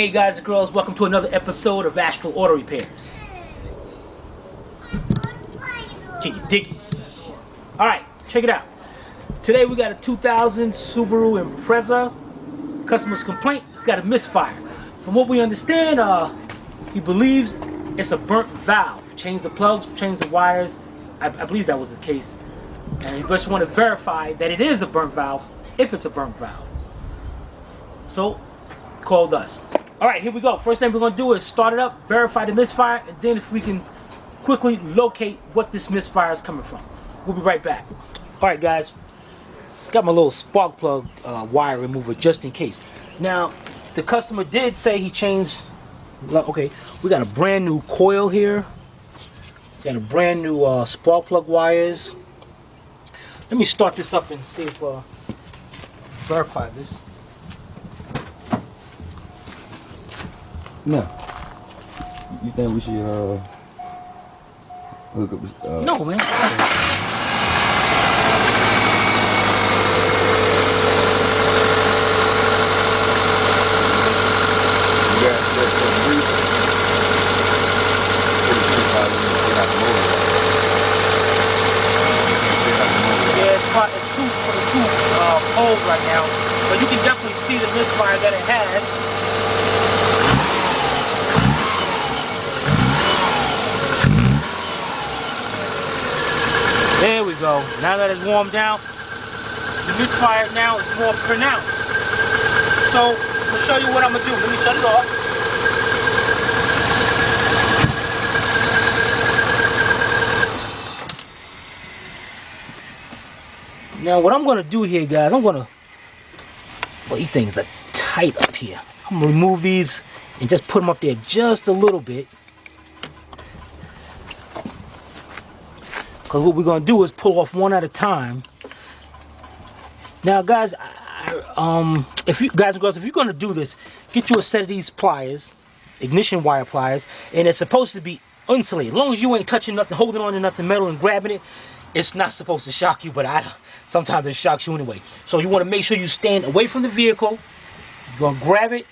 Hey guys and girls, welcome to another episode of Astral Auto Repairs. Can you dig it? Alright, check it out. Today we got a 2000 Subaru Impreza. Customer's complaint, it's got a misfire. From what we understand, he believes it's a burnt valve. Change the plugs, change the wires. I believe that was the case. And he just want to verify that it is a burnt valve, if it's a burnt valve. So, called us. Alright, here we go. First thing we're going to do is start it up, verify the misfire, and then if we can quickly locate what this misfire is coming from. We'll be right back. Alright guys, got my little spark plug wire remover just in case. Now, the customer did say he changed, okay, we got a brand new coil here. Got a brand new spark plug wires. Let me start this up and see if verify this. No. You think we should hook up this? No, man. It's two for the two poles right now, but you can definitely see the misfire that it has. There we go. Now that it's warmed down, the misfire now is more pronounced. So, I'm going to show you what I'm going to do. Let me shut it off. Now what I'm going to do here, guys, I'm going to, well, these things are tight up here. I'm going to remove these and just put them up there just a little bit. Because what we're going to do is pull off one at a time. Now, guys, if you guys and girls, if you're going to do this, get you a set of these pliers, ignition wire pliers, and it's supposed to be insulated. As long as you ain't touching nothing, holding on to nothing metal and grabbing it, it's not supposed to shock you, but sometimes it shocks you anyway. So you want to make sure you stand away from the vehicle. You're going to grab it,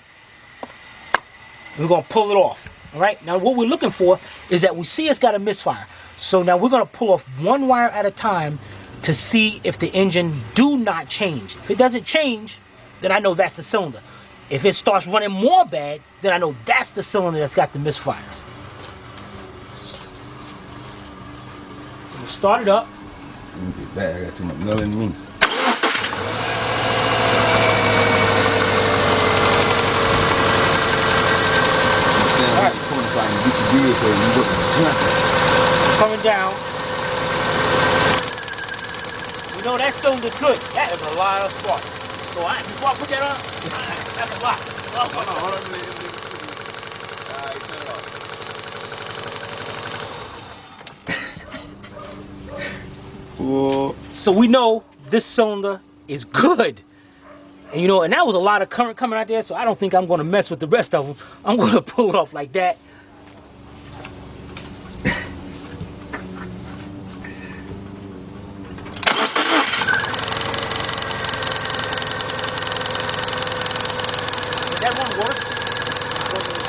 and we're going to pull it off. All right. Now what we're looking for is that we see it's got a misfire. So now we're going to pull off one wire at a time to see if the engine do not change. If it doesn't change, then I know that's the cylinder. If it starts running more bad, then I know that's the cylinder that's got the misfire. So we'll start it up. Let me get back. I got too much metal in me. Coming down. You know that cylinder's good. That is a lot of spark. So before I put that on, that's a lot. So we know this cylinder is good. And you know, and that was a lot of current coming out there, so I don't think I'm going to mess with the rest of them. I'm going to pull it off like that. That one works.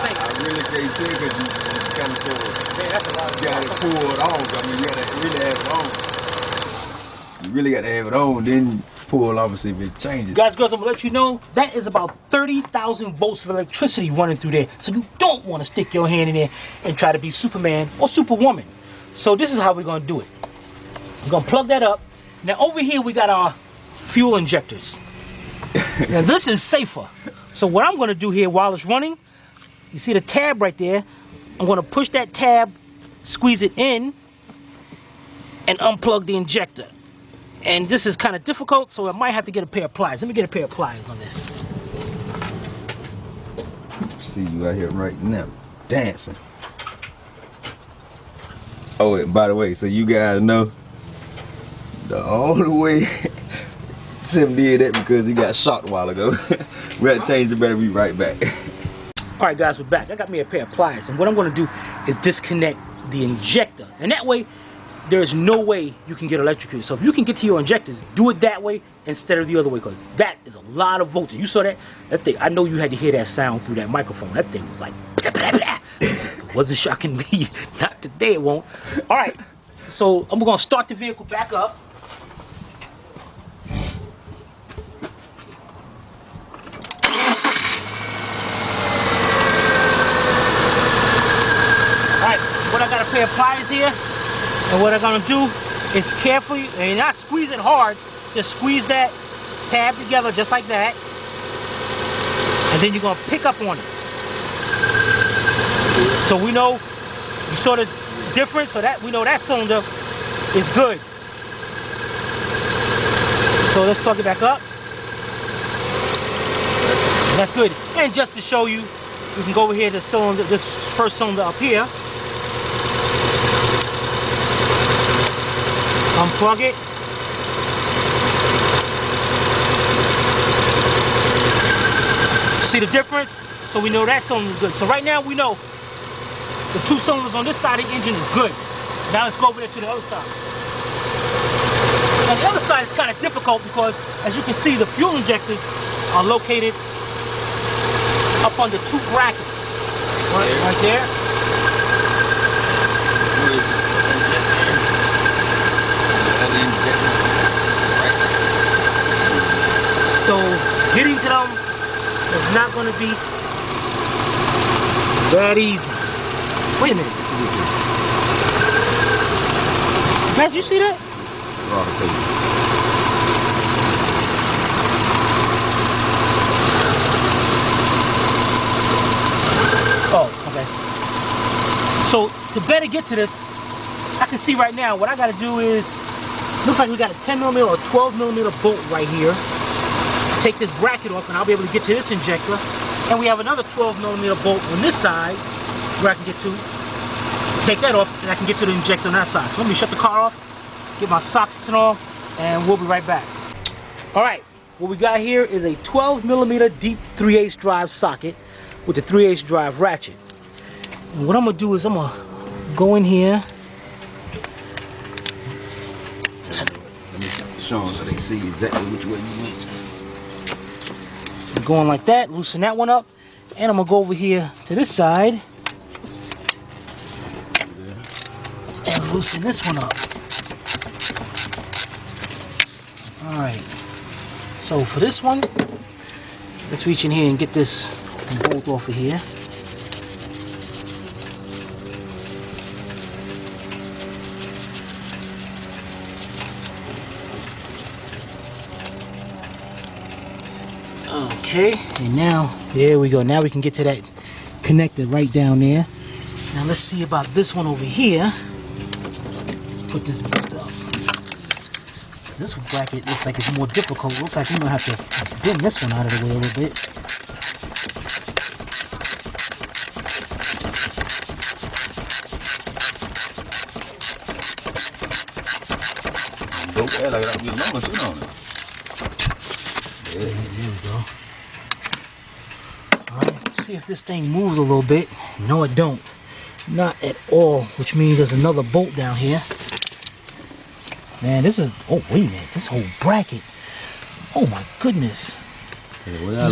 I really can't say because you kind of sort of, man, that's a lot of you got to pull it off. I mean, you got to really have it on. You really got to have it on, then you pull off and see if it changes. Guys, girls, I'm going to let you know, that is about 30,000 volts of electricity running through there. So you don't want to stick your hand in there and try to be Superman or Superwoman. So this is how we're going to do it. We're going to plug that up. Now over here we got our fuel injectors. Now this is safer. So what I'm going to do here while it's running, you see the tab right there, I'm going to push that tab, squeeze it in, and unplug the injector. And this is kind of difficult, so I might have to get a pair of pliers. Let me get a pair of pliers on this. See you out here right now, dancing. Oh, and by the way, so you guys know, the only way Tim did that because he got shot a while ago. We had to change the battery right back. Alright guys, we're back. I got me a pair of pliers, and what I'm going to do is disconnect the injector. And that way, there is no way you can get electrocuted. So if you can get to your injectors, do it that way instead of the other way, because that is a lot of voltage. You saw that? That thing, I know you had to hear that sound through that microphone. That thing was like, it wasn't shocking me. Not today, it won't. All right, so I'm gonna start the vehicle back up. I got a pair of pliers here, and what I'm gonna do is carefully, and not squeeze it hard, just squeeze that tab together just like that, and then you're gonna pick up on it. So we know, you saw the difference, so that we know that cylinder is good. So let's plug it back up. That's good. And just to show you, we can go over here to cylinder, this first cylinder up here. Unplug it. See the difference? So we know that cylinder is good. So right now we know the 2 cylinders on this side of the engine is good. Now let's go over there to the other side. Now the other side is kind of difficult because, as you can see, the fuel injectors are located up under 2 brackets. Right there. So getting to them is not going to be that easy. Wait a minute. Guys, you see that? Oh, okay. So to better get to this, I can see right now what I got to do is, looks like we got a 10mm or 12mm bolt right here. Take this bracket off and I'll be able to get to this injector. And we have another 12mm bolt on this side where I can get to. Take that off and I can get to the injector on that side. So let me shut the car off, get my sockets and all, and we'll be right back. All right, what we got here is a 12mm deep 3/8 drive socket with the 3/8 drive ratchet. And what I'm gonna do is I'm gonna go in here. Let me show them so they see exactly which way you went. Going like that, loosen that one up, and I'm gonna go over here to this side and loosen this one up. All right, so for this one, let's reach in here and get this bolt off of here. Okay, and now, there we go. Now we can get to that connector right down there. Now let's see about this one over here. Let's put this back up. This bracket looks like it's more difficult. Looks like we're gonna have to bend this one out of the way a little bit. Okay, like that'll be longer too, on it. There we go. Alright, let's see if this thing moves a little bit. No, it don't. Not at all, which means there's another bolt down here. Man, this is, oh wait a minute, this whole bracket. Oh my goodness. Yeah,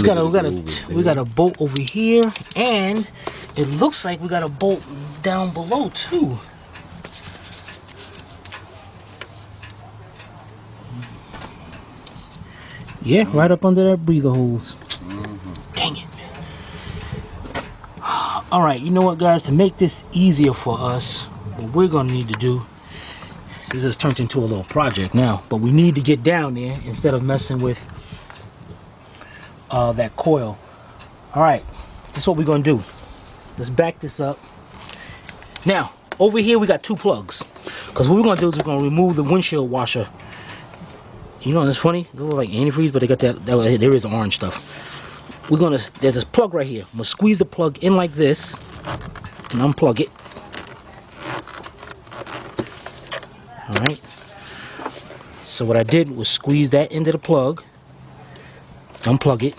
we got a bolt over here, and it looks like we got a bolt down below too. Yeah, right up under that breather hose. Dang it. Alright, you know what, guys? To make this easier for us, what we're going to need to do, this has turned into a little project now, but we need to get down there instead of messing with that coil. Alright, this is what we're going to do. Let's back this up. Now, over here we got 2 plugs. Because what we're going to do is we're going to remove the windshield washer. You know, it's funny. They look like antifreeze, but they got that there is orange stuff. There's this plug right here. I'm gonna squeeze the plug in like this and unplug it. All right. So what I did was squeeze that into the plug, unplug it,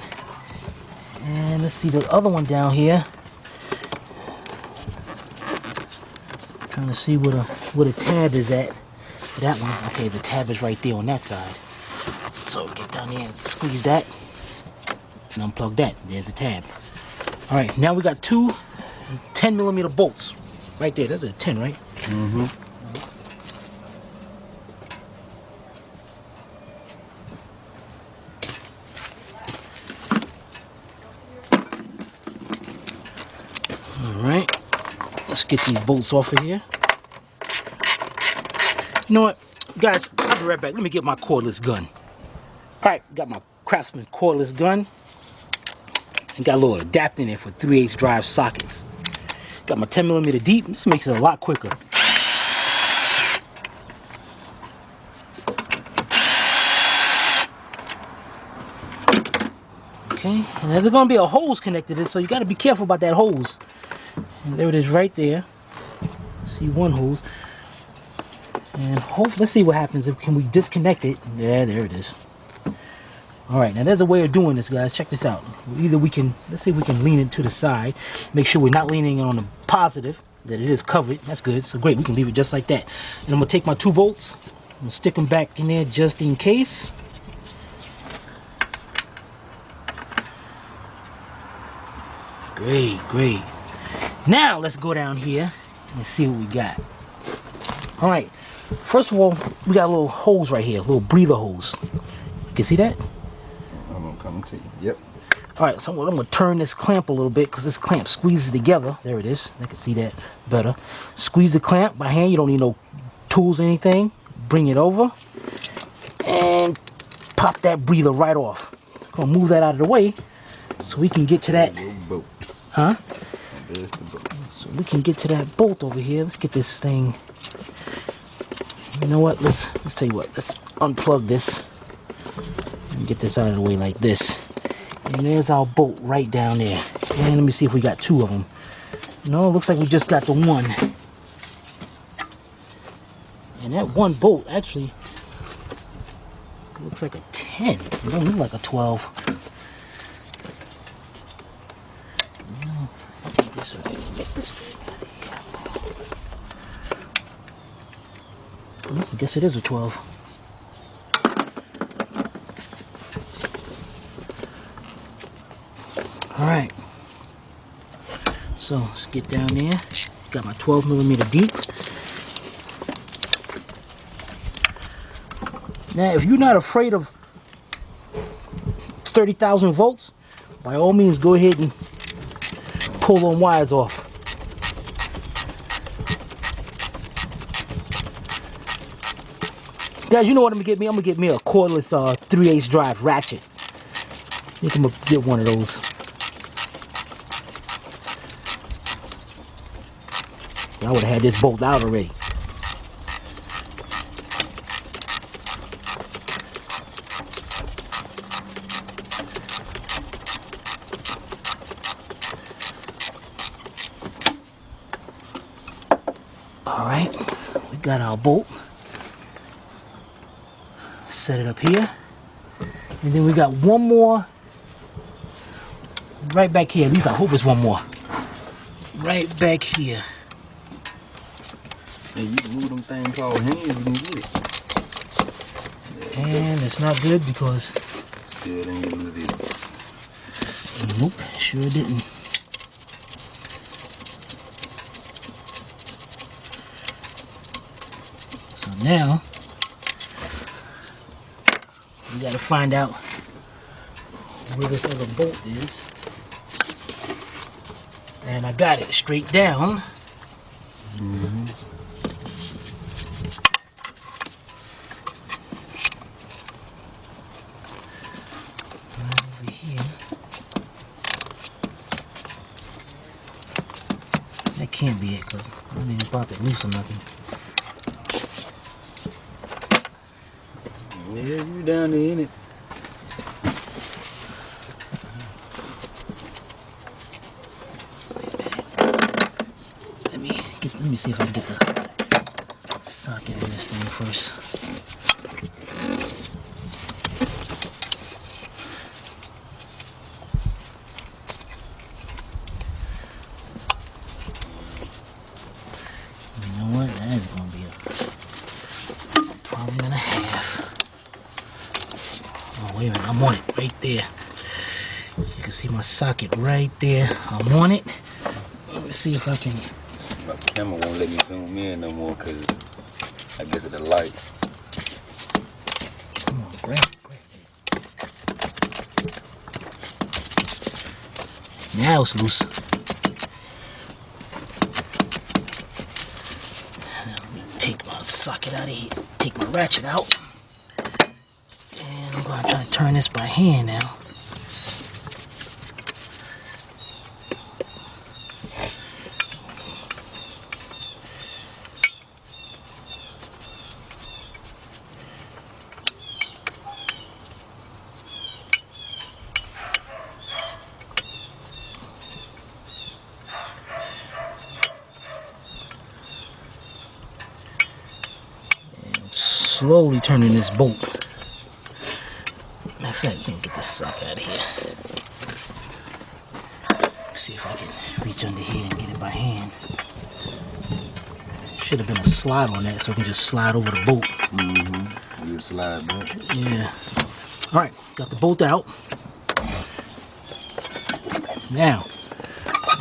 and let's see the other one down here. Trying to see where the tab is at. for that one. Okay, the tab is right there on that side. So get down there and squeeze that and unplug that. There's a tab. All right, now we got two 10mm bolts right there. That's a 10, right? Mm-hmm. All right, let's get these bolts off of here. You know what, guys? I'll be right back. Let me get my cordless gun. All right, got my Craftsman cordless gun. And got a little adapter in there for 3/8 drive sockets. Got my 10mm deep. This makes it a lot quicker. Okay, and there's going to be a hose connected to this, so you got to be careful about that hose. And there it is right there. See one hose. And hopefully, let's see what happens if can we disconnect it. Yeah, there it is. All right, now there's a way of doing this, guys. Check this out. Either we can, let's see if we can lean it to the side. Make sure we're not leaning it on the positive, that it is covered. That's good. So great, we can leave it just like that. And I'm gonna take my 2 bolts, I'm gonna stick them back in there just in case. Great, great. Now let's go down here and see what we got. All right, first of all, we got a little hose right here, a little breather hose. You can see that? I'm gonna come to you. Yep. All right, so I'm gonna turn this clamp a little bit because this clamp squeezes together. There it is. I can see that better. Squeeze the clamp by hand. You don't need no tools or anything. Bring it over and pop that breather right off. Gonna move that out of the way so we can get to that bolt. Huh? There's the bolt. So we can get to that bolt over here. Let's get this thing. You know what? Let's tell you what. Let's unplug this and get this out of the way like this. And there's our bolt right down there. And let me see if we got 2 of them. No, it looks like we just got the one. And that one bolt actually looks like a 10. It don't look like a 12. I guess it is a 12. Alright. So let's get down there. Got my 12mm deep. Now if you're not afraid of 30,000 volts, by all means go ahead and pull them wires off. Guys, you know what I'm gonna get me? I'm gonna get me a cordless 3/8 drive ratchet. I think I'm gonna get one of those. I would have had this bolt out already. All right, we got our bolt. Set it up here, and then we got one more right back here. At least I hope it's one more right back here. And you can move them things all hands, you can get it. And it's not good because still ain't use it. Nope, sure didn't. So now we got to find out where this other bolt is. And I got it straight down. Mm-hmm. Right over here. That can't be it because I didn't even pop it loose or nothing. Yeah, you down there in it. Let me see if I can get the socket in this thing first. You know what? That is gonna be a right there. You can see my socket right there. I'm on it. Let me see if I can. My camera won't let me zoom in no more because I guess of the light. Come on, grab it. Now it's loose. Now let me take my socket out of here. Take my ratchet out. And I'm going to try to turn this by hand now. Slowly turning this bolt. Matter of fact, let me get this socket out of here. See if I can reach under here and get it by hand. Should have been a slide on that so we can just slide over the bolt. You slide back. Yeah. Alright, got the bolt out. Now,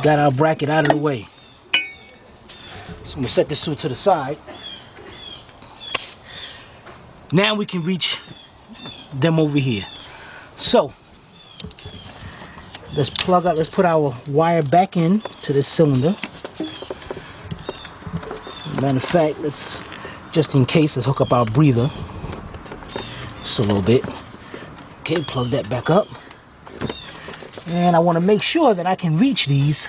got our bracket out of the way. So I'm going to set this to the side. Now we can reach them over here. So let's plug up, let's put our wire back in to this cylinder. Matter of fact, let's, just in case, let's hook up our breather. Just a little bit. Okay, plug that back up. And I want to make sure that I can reach these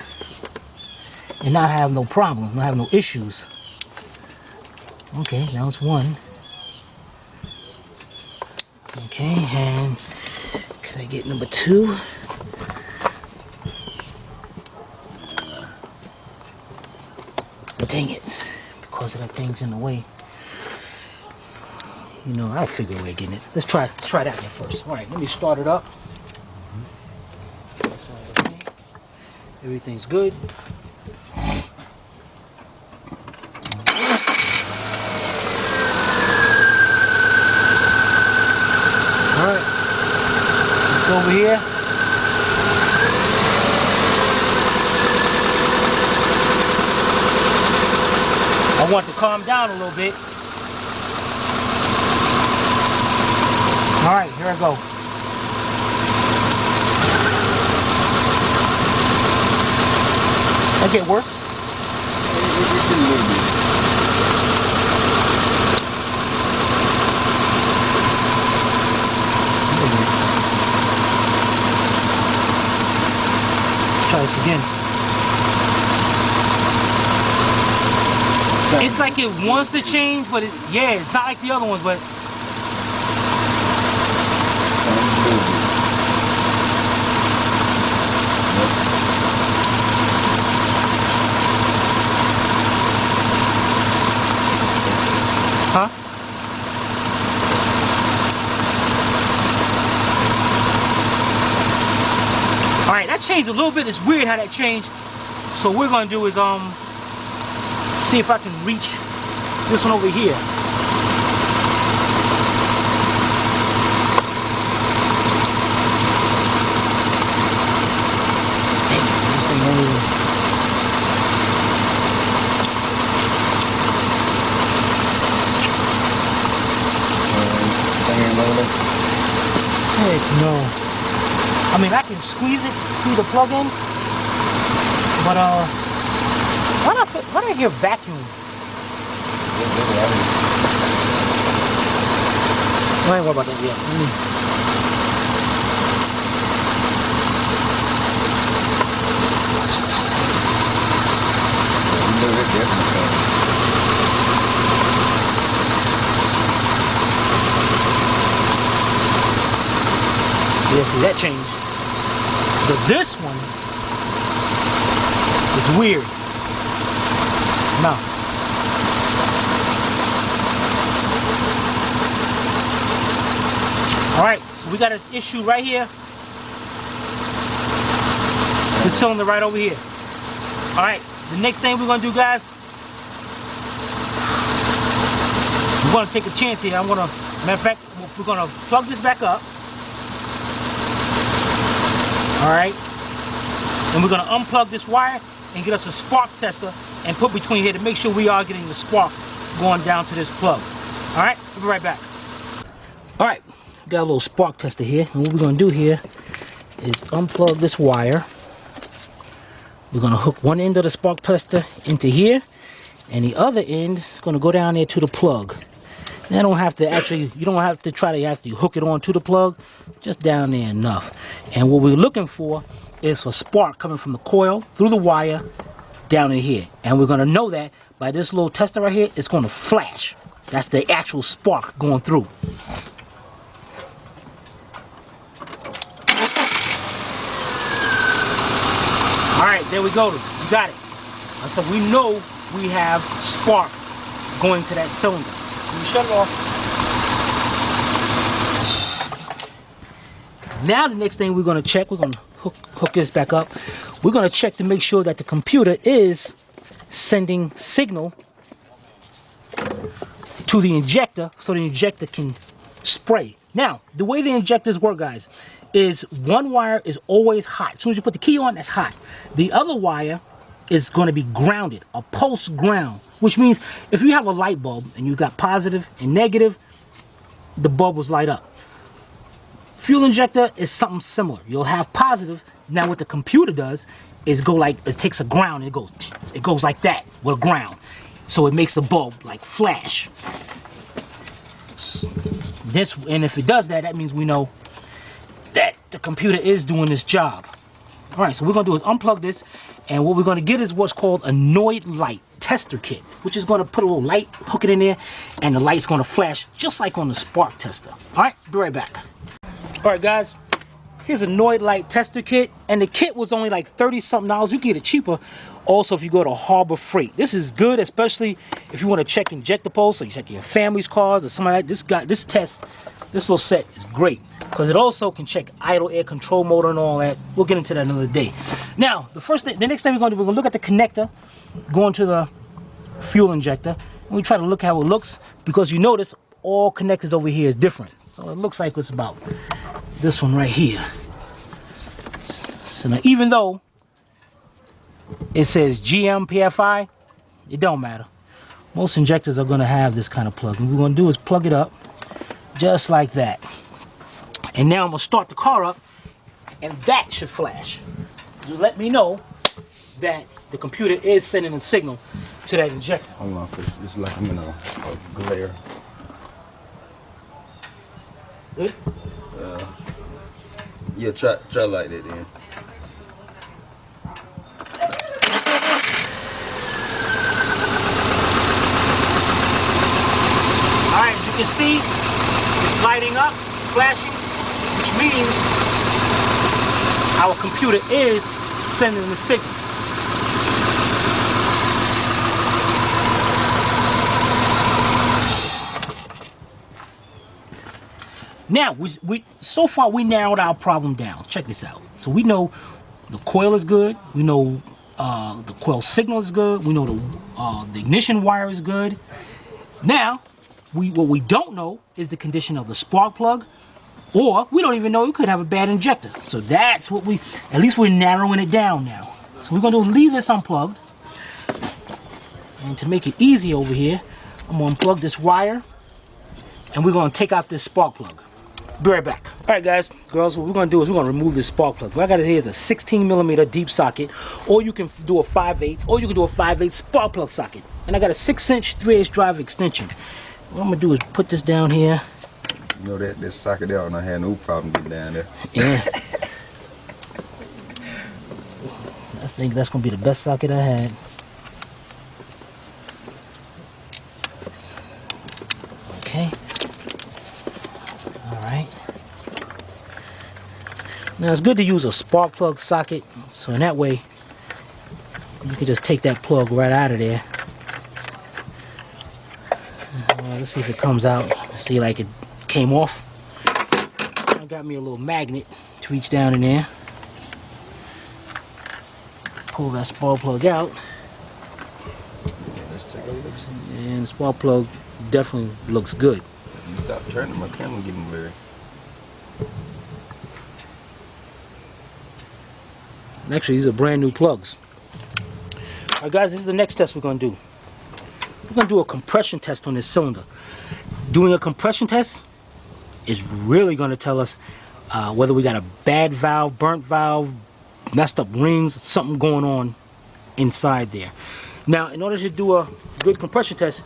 and not have no problem, not have no issues. Okay, now it's one. Okay, and can I get number two? Dang it, because of that thing's in the way. You know, I'll figure a way of getting it. Let's try that one first. All right, let me start it up. Okay. Everything's good. Over here. I want to calm down a little bit. All right, here I go. That get worse? Try this again. It's like it wants to change, but yeah, it's not like the other ones, but huh? All right, that changed a little bit. It's weird how that changed. So what we're gonna do is see if I can reach this one over here. Dang it, this thing won't even. Heck no. I mean, I can squeeze it, squeeze the plug in, but why do I hear vacuum? I ain't worried about that yet. Yeah, see that changed. But this one is weird. No. Alright, so we got this issue right here. This cylinder right over here. Alright, the next thing we're gonna do, guys, we're gonna take a chance here. Matter of fact, we're gonna plug this back up. Alright? And we're going to unplug this wire and get us a spark tester and put between here to make sure we are getting the spark going down to this plug. Alright? We'll be right back. Alright, got a little spark tester here. And what we're going to do here is unplug this wire. We're going to hook one end of the spark tester into here. And the other end is going to go down there to the plug. And I don't have to actually, you don't have to try to actually hook it onto the plug. Just down there enough. And what we're looking for is a spark coming from the coil through the wire down in here. And we're going to know that by this little tester right here. It's going to flash. That's the actual spark going through. Alright, there we go. You got it. So we know we have spark going to that cylinder. So we shut it off. Now the next thing we're going to check, we're going to hook this back up. We're going to check to make sure that the computer is sending signal to the injector so the injector can spray. Now, the way the injectors work, guys, is one wire is always hot. As soon as you put the key on, that's hot. The other wire is going to be grounded, a pulse ground, which means if you have a light bulb and you got positive and negative, the bulb will light up. Fuel injector is something similar. You'll have positive. Now what the computer does is go like, it takes a ground and it goes like that with a ground. So it makes the bulb like flash. And if it does that, that means we know that the computer is doing this job. All right, so what we're gonna do is unplug this, and what we're gonna get is what's called a Noid light tester kit, which is gonna put a little light, hook it in there, and the light's gonna flash just like on the spark tester. All right, be right back. All right, guys, here's a Noid light tester kit, and the kit was only like $30-something. You can get it cheaper also if you go to Harbor Freight. This is good, especially if you want to check injector pulse, or you check your family's cars or something like that. This little set is great because it also can check idle air control motor and all that. We'll get into that another day. Now, the next thing we're going to do, we're going to look at the connector going to the fuel injector, and we try to look how it looks, because you notice all connectors over here is different. So it looks like it's about this one right here. So now, even though it says GM PFI, it don't matter. Most injectors are going to have this kind of plug. And what we're going to do is plug it up just like that. And now I'm going to start the car up, and that should flash. Just let me know that the computer is sending a signal to that injector. Hold on, it's like I'm in a glare. Good? Yeah, try like that then. Alright, as you can see, it's lighting up, flashing, which means our computer is sending the signal. Now, so far we narrowed our problem down. Check this out. So we know the coil is good. We know the coil signal is good. We know the ignition wire is good. Now, what we don't know is the condition of the spark plug, or we don't even know we could have a bad injector. So that's what at least we're narrowing it down now. So we're going to leave this unplugged. And to make it easy over here, I'm going to unplug this wire, and we're going to take out this spark plug. Be right back. All right, guys, girls, what we're going to do is we're going to remove this spark plug. What I got here is a 16mm deep socket, or you can do a 5/8, or you can do a 5/8 spark plug socket. And I got a 6-inch 3/8 drive extension. What I'm going to do is put this down here. You know that socket out, and I had no problem getting down there. Yeah. I think that's going to be the best socket I had. Okay. Alright. Now it's good to use a spark plug socket, so in that way you can just take that plug right out of there. Let's see if it comes out. See, like it came off. I got me a little magnet to reach down in there. Pull that spark plug out. Let's take a look. And the spark plug definitely looks good. Stop turning, my camera getting blurry. Actually, these are brand new plugs. All right, guys, this is the next test we're going to do. We're going to do a compression test on this cylinder. Doing a compression test is really going to tell us whether we got a bad valve, burnt valve, messed up rings, something going on inside there. Now, in order to do a good compression test,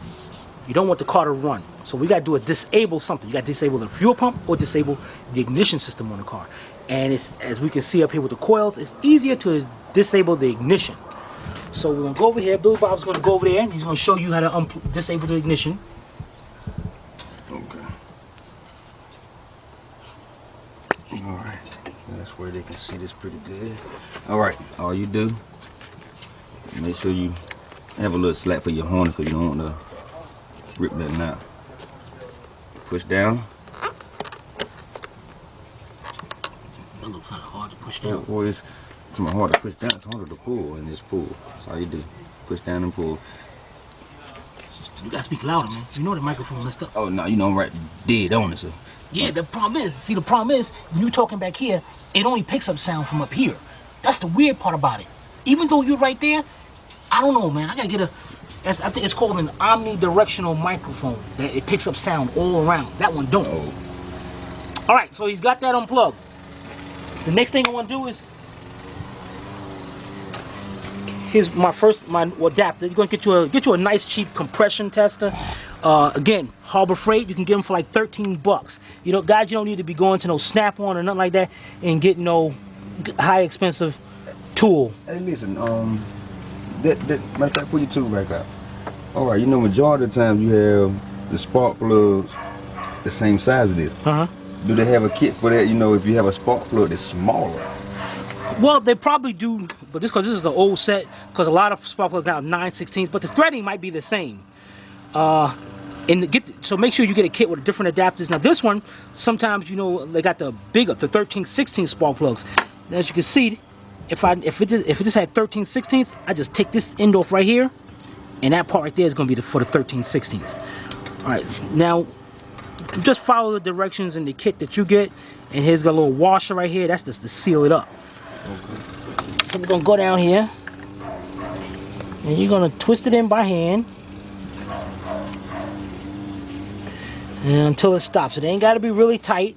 you don't want the car to run. So we got to do a disable something. You got to disable the fuel pump or disable the ignition system on the car. And it's, as we can see up here with the coils, it's easier to disable the ignition. So we're going to go over here. Billy Bob's going to go over there and he's going to show you how to disable the ignition. Okay. Alright. That's where they can see this pretty good. Alright. All you do, make sure you have a little slack for your horn because you don't want to rip that out. Push down. That looks kind of hard to push down. Well, it's not hard to push down. It's harder to pull in this pull. That's all you do. Push down and pull. You gotta speak louder, man. You know the microphone messed up. Oh no, you know I'm right dead on it. So. Yeah, the problem is, when you're talking back here, it only picks up sound from up here. That's the weird part about it. Even though you're right there, I don't know, man. I gotta get I think it's called an omnidirectional microphone. That it picks up sound all around. That one don't. Oh. All right, so he's got that unplugged. The next thing I want to do is, here's my adapter. You're gonna get you a nice cheap compression tester. Again, Harbor Freight. You can get them for like 13 bucks. You know, guys, you don't need to be going to no Snap-on or nothing like that and get no high expensive tool. Hey, listen. Matter of fact, pull your tool back out. All right, you know, majority of the time you have the spark plugs the same size as this. Do they have a kit for that? You know, if you have a spark plug that's smaller. Well, they probably do, but just because this is the old set, because a lot of spark plugs now are 9/16, but the threading might be the same. So make sure you get a kit with different adapters. Now this one, sometimes, you know, they got the 13/16 spark plugs. And as you can see, if it just had 13/16, I just take this end off right here, and that part right there is going to be for the 13/16. All right, now just follow the directions in the kit that you get, and here's got a little washer right here. That's just to seal it up. Okay. So we're going to go down here, and you're going to twist it in by hand and until it stops. It ain't got to be really tight.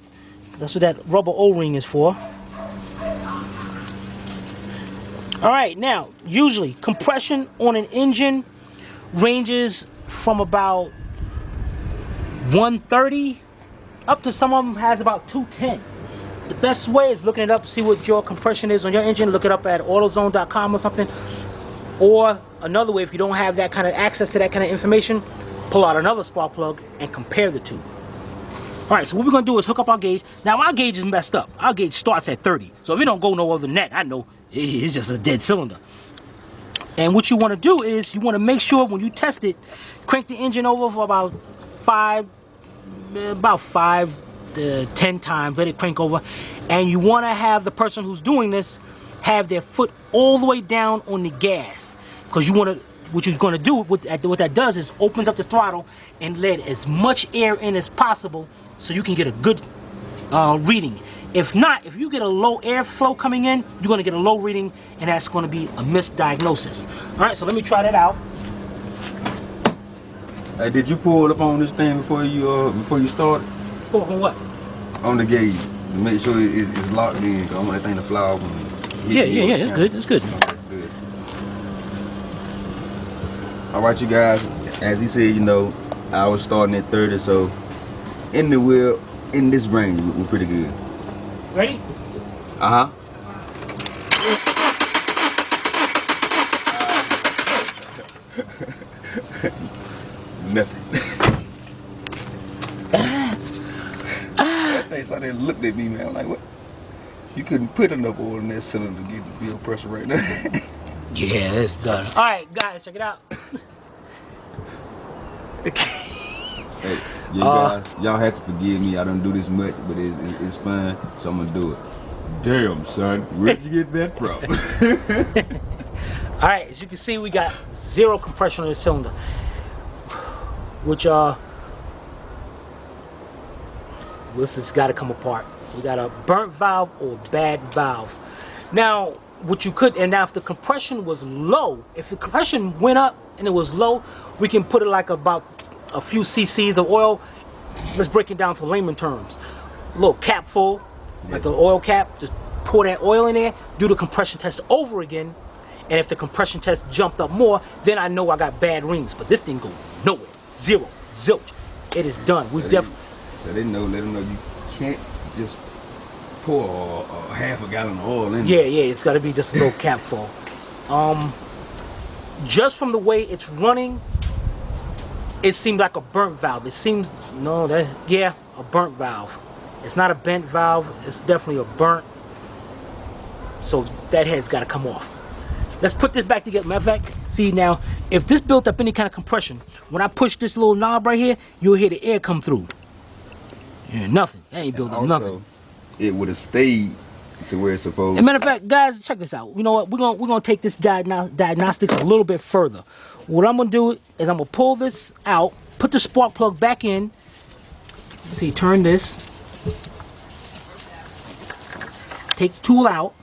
That's what that rubber O-ring is for. All right, now usually compression on an engine ranges from about 130 up to, some of them has about 210. The best way is looking it up, see what your compression is on your engine. Look it up at AutoZone.com or something. Or another way, if you don't have that kind of access to that kind of information, pull out another spark plug and compare the two. All right, so what we're gonna do is hook up our gauge. Now my gauge is messed up. Our gauge starts at 30. So if it don't go no other than that, I know it's just a dead cylinder. And what you want to do is you want to make sure when you test it, crank the engine over for about 5 to 10 times. Let it crank over, and you want to have the person who's doing this have their foot all the way down on the gas, because you want to. What you're going to do, what that does is opens up the throttle and let as much air in as possible, so you can get a good reading. If not, if you get a low airflow coming in, you're going to get a low reading, and that's going to be a misdiagnosis. All right, so let me try that out. Hey, did you pull up on this thing before you started? Pull up on what? On the gauge to make sure it's locked in. Cause I don't want that thing to fly off. Yeah, it's good. It's good. Okay, good. All right, you guys. As he said, you know, I was starting at 30, so in the wheel, in this range, we're pretty good. Ready? Uh-huh. Nothing. That thing sat there and looked at me, man. I'm like, what? You couldn't put enough oil in that cylinder to get the bill pressure right now. Yeah, that's done. All right, guys, check it out. Hey, guys, y'all have to forgive me. I don't do this much, but it's fine, so I'm gonna do it. Damn, son, where'd you get that from? All right, as you can see, we got 0 compression on the cylinder, which this has got to come apart. We got a burnt valve or bad valve. Now, what you could, and now if the compression was low, if the compression went up and it was low, we can put it like about a few cc's of oil. Let's break it down to layman terms. A little cap full, like an oil cap, just pour that oil in there, do the compression test over again, and if the compression test jumped up more, then I know I got bad rings. But this thing goes nowhere, zero, zilch. It is done. We definitely. So they know, let them know you can't just pour a half a gallon of oil in. Yeah, it's got to be just a little cap full. Just from the way it's running, it seems like a burnt valve. It seems a burnt valve. It's not a bent valve. It's definitely a burnt. So that head's got to come off. Let's put this back together. Matter of fact, see now, if this built up any kind of compression, when I push this little knob right here, you'll hear the air come through. Yeah, nothing. That ain't built up nothing. It would have stayed to where it's supposed. As a matter of fact, guys, check this out. You know what? We're gonna take this diagnostics a little bit further. What I'm gonna do is I'm gonna pull this out, put the spark plug back in. See, turn this. Take the tool out.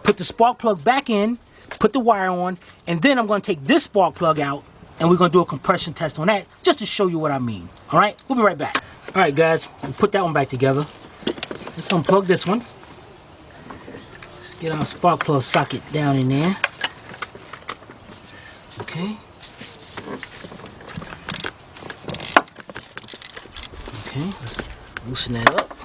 Put the spark plug back in. Put the wire on, and then I'm gonna take this spark plug out, and we're gonna do a compression test on that, just to show you what I mean. All right, we'll be right back. All right, guys, we'll put that one back together. Let's unplug this one. Let's get our spark plug socket down in there. Okay. Okay, let's loosen that up.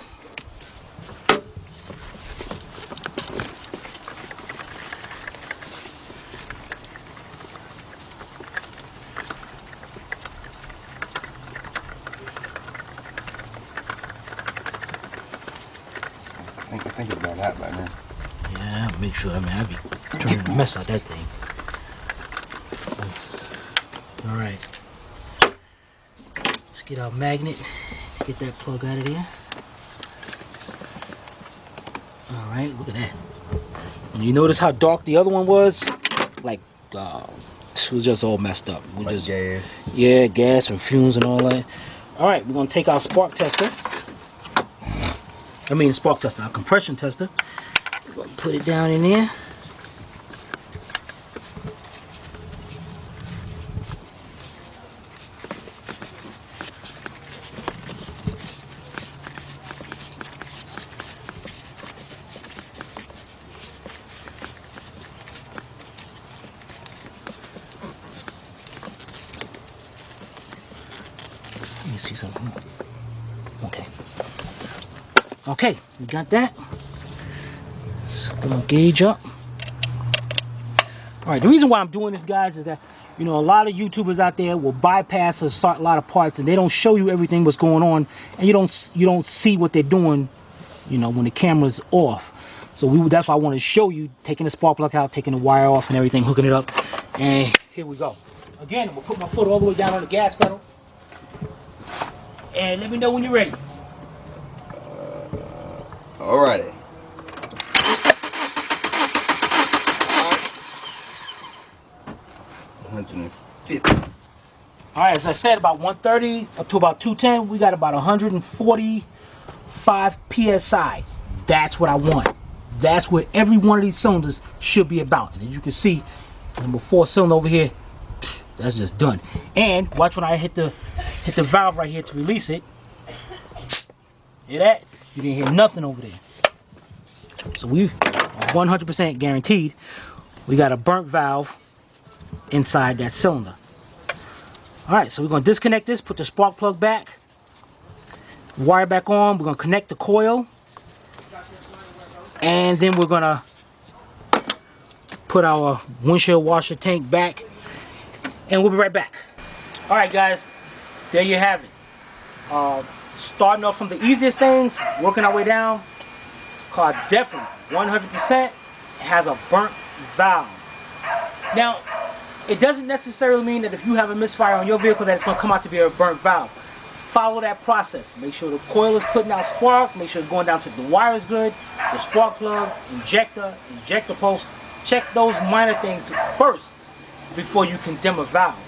I think it got hot by now. Yeah, I'll make sure. I mean, I'll be trying to mess out that thing. All right. Let's get our magnet. Get that plug out of there. All right, look at that. You notice how dark the other one was? Like, it was just all messed up. We Like just, gas. Yeah, gas and fumes and all that. All right, we're gonna take our spark tester. Spark tester, our compression tester. We're gonna put it down in there. Let me see something. Okay. Okay, we got that. So we're gonna gauge up. All right, the reason why I'm doing this, guys, is that, you know, a lot of YouTubers out there will bypass or start a lot of parts, and they don't show you everything what's going on, and you don't see what they're doing, you know, when the camera's off. So that's why I want to show you taking the spark plug out, taking the wire off and everything, hooking it up, and here we go. Again, I'm gonna put my foot all the way down on the gas pedal, and let me know when you're ready. Alrighty. 150. All right, as I said, about 130 up to about 210, we got about 145 psi. That's what I want. That's what every one of these cylinders should be about. And as you can see, number 4 cylinder over here, that's just done. And watch when I hit the valve right here to release it. Hear that? You didn't hear nothing over there. So we are 100% guaranteed we got a burnt valve inside that cylinder. All right, so we're gonna disconnect this, put the spark plug back, wire back on. We're gonna connect the coil, and then we're gonna put our windshield washer tank back, and we'll be right back. All right, guys, there you have it. Starting off from the easiest things, working our way down. Car definitely 100% has a burnt valve. Now, it doesn't necessarily mean that if you have a misfire on your vehicle that it's going to come out to be a burnt valve. Follow that process. Make sure the coil is putting out spark. Make sure it's going down to the wire is good. The spark plug, injector, injector post. Check those minor things first before you condemn a valve.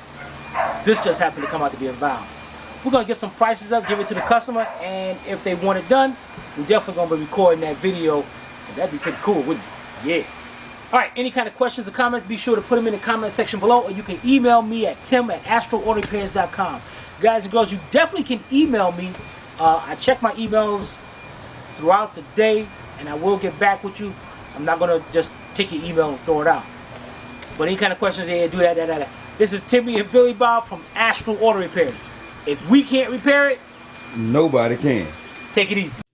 This just happened to come out to be a valve. We're going to get some prices up, give it to the customer, and if they want it done, we're definitely going to be recording that video. That'd be pretty cool, wouldn't it? Yeah. All right, any kind of questions or comments, be sure to put them in the comment section below, or you can email me at tim@astralautorepairs.com. Guys and girls, you definitely can email me. I check my emails throughout the day, and I will get back with you. I'm not going to just take your email and throw it out. But any kind of questions, yeah, do that. This is Timmy and Billy Bob from Astral Auto Repairs. If we can't repair it, nobody can. Take it easy.